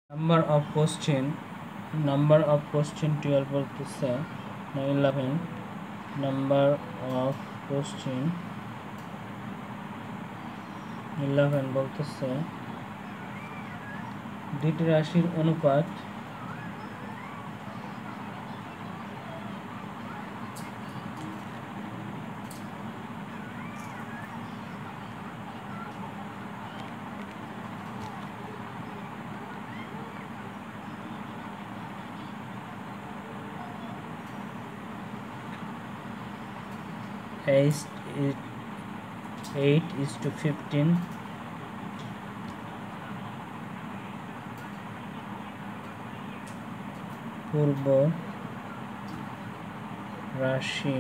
Number of question 12 বলতেছে 11 number of question 11 বলতেছে দুটি রাশির অনুপাত is 8:15 পূর্ব রাশি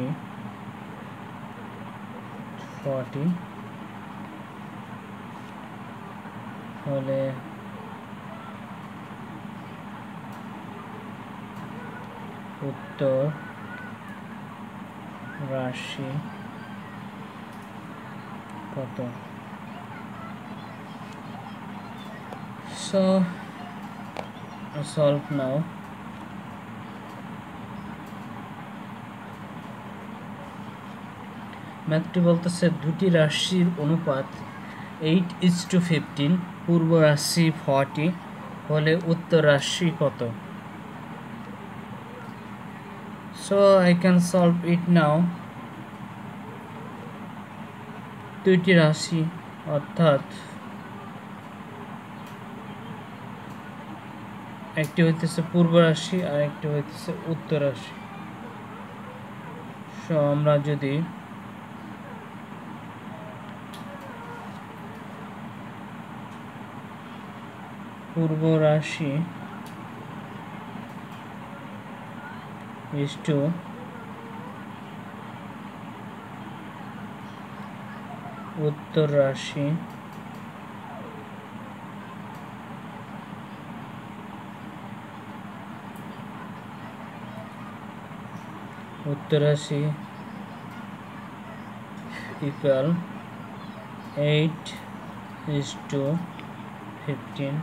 40 হলে উত্তর রাশি কত? So solve now. ম্যাথটি বলতেছে দুটি রাশির অনুপাত 8:15 পূর্ব রাশি 40 হলে উত্তর রাশি কত? So I can solve it now. দুইটি রাশি অর্থাৎ একটি হইতেছে পূর্ব রাশি আর একটি হইতেছে উত্তর রাশি। সো আমরা যদি পূর্ব রাশি is to উত্তর রাশি equal 8:15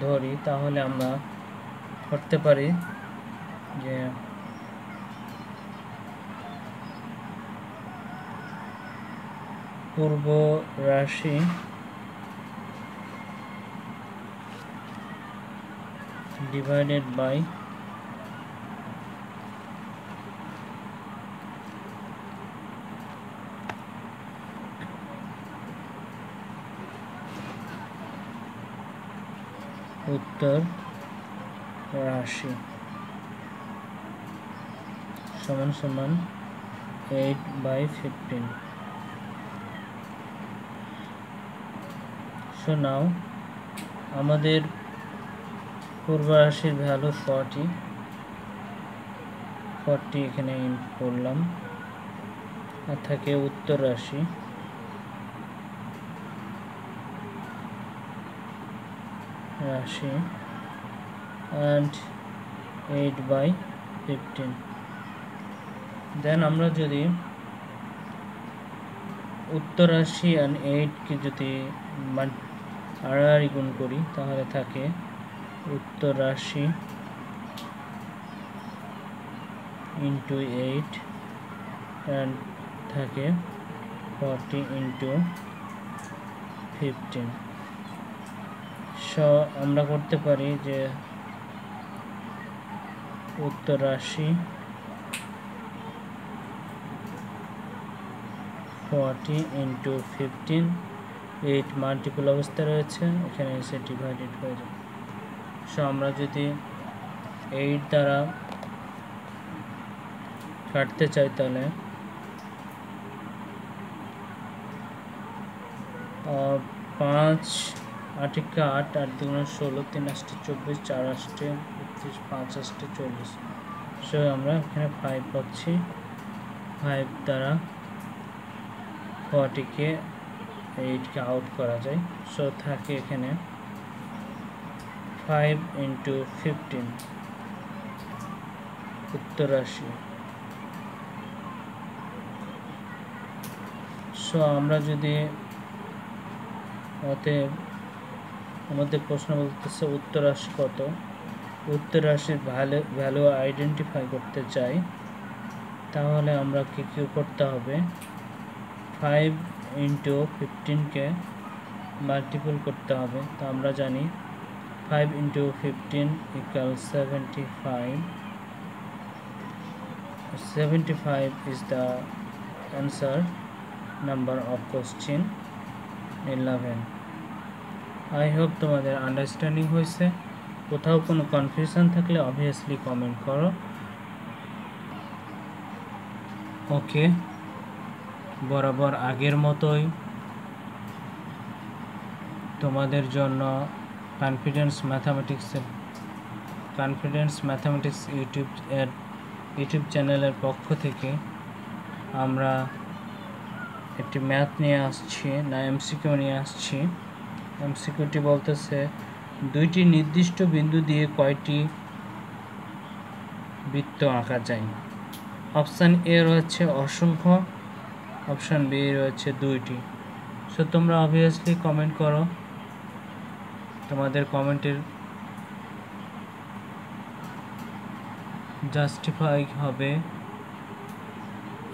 ধরি, তাহলে আমরা করতে পারি যে পূর্ব রাশি divided by উত্তর রাশি সমান সমান 8/15. So now আমাদের পূর্ব রাশির ভ্যালু 40 এখানে ইনপুট করলাম, আর থাকে উত্তর রাশি and 8/15. দেন আমরা যদি উত্তর রাশি and 8 কে যদি আড়াআড়ি গুণ করি তাহলে থাকে উত্তর রাশি into 8 and থাকে 40 into 15. সো আমরা করতে পারি যে উত্তর রাশি 40 into 15, 8 মাল্টিপল অবস্থা রয়েছে, এখানে এসে ডিভাইডেড হয়ে যাবে। সো আমরা যদি 8 দ্বারা কাটতে চাই তাহলে 5 8 8 8 2 16 3 8 24 4 8 32 5 8 40। সো আমরা এখানে 5 পাচ্ছি, 5 দ্বারা 40 কে 8 কে আউট করা যায়। সো থাকে এখানে 5 into 15 উত্তর রাশি। সো আমরা যদি অতএব আমাদের প্রশ্ন বলতেছে উত্তর রাশি কত। উত্তর রাশির ভ্যালু আইডেন্টিফাই করতে চাই, তাহলে আমরা কি করতে হবে, 5 ইন্টু 15কে মাল্টিপল করতে হবে। তো আমরা জানি 5 into 15 equal 75. 75 is the answer number of question 11. I hope তোমাদের আন্ডারস্ট্যান্ডিং হয়েছে। কোথাও কোনো কনফিউশন থাকলে অবভিয়াসলি কমেন্ট করো। ওকে, বরাবর আগের মতোই তোমাদের জন্য কনফিডেন্স ম্যাথামেটিক্স ইউটিউব চ্যানেলের পক্ষ থেকে আমরা একটি ম্যাথ নিয়ে আসছি, না এমসিকিউ নিয়ে আসছি। এমসিকিউটি বলতেছে দুইটি নির্দিষ্ট বিন্দু দিয়ে কয়টি বৃত্ত আঁকা যায়। অপশান এ রয়েছে অসংখ্য, অপশান বি রয়েছে দুইটি। সো তোমরা অবভিয়াসলি কমেন্ট করো, তোমাদের কমেন্টের জাস্টিফাই হবে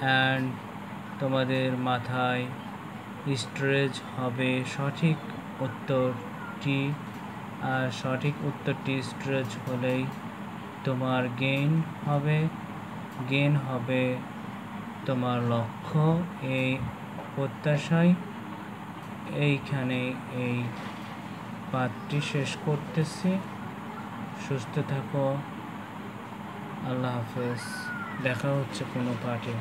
অ্যান্ড তোমাদের মাথায় স্টোরেজ হবে সঠিক উত্তরটি, আর সঠিক উত্তরটি স্টোরেজ হলেই তোমার গেইন হবে তোমার লক্ষ্য। এই প্রত্যাশায় এইখানে এই পাঠটি শেষ করতেছি। সুস্থ থাকো, আল্লাহ হাফেজ, দেখা হচ্ছে কোনো পাঠে।